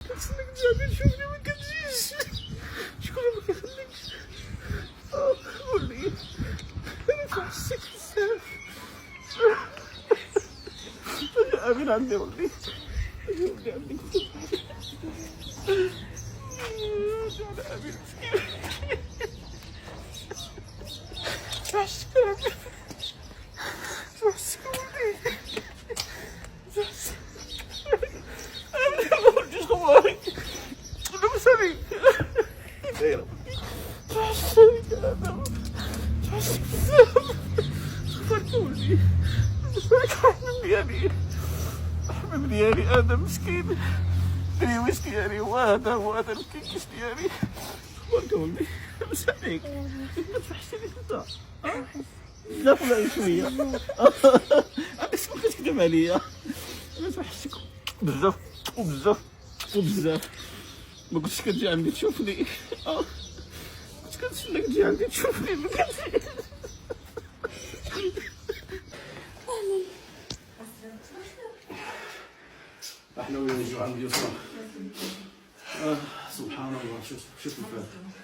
كنتسناك تجي تشوفني ما كتجيش. شكون اللي ما كيخليكش؟ ولي انا توحشتك بزاف. امين عندي ولي، ولي عندي انا امين مسكين. توحشتك توحشتك ولي. انا ما ولديش خواري لبسني. توحشتك انا، توحشتك بزاف. خفرت ولي، خفرت حبيب ديالي، حبيب ديالي ادم مسكين. دريويش ديالي هو هذا الكيكيش ديالي. خبرك ولدي لاباس عليك؟ ما توحشتني انت بزاف ولا شويه؟ عندك شكون كتكذب عليا؟ انا توحشتك بزاف وبزاف وبزاف. ما كنتش كتجي عندي تشوفني، كنت كنتسناك تجي عندي تشوفني ما كتجيش. احنا وين نجيو عند يسرا. سبحان الله. شوف الفاتح.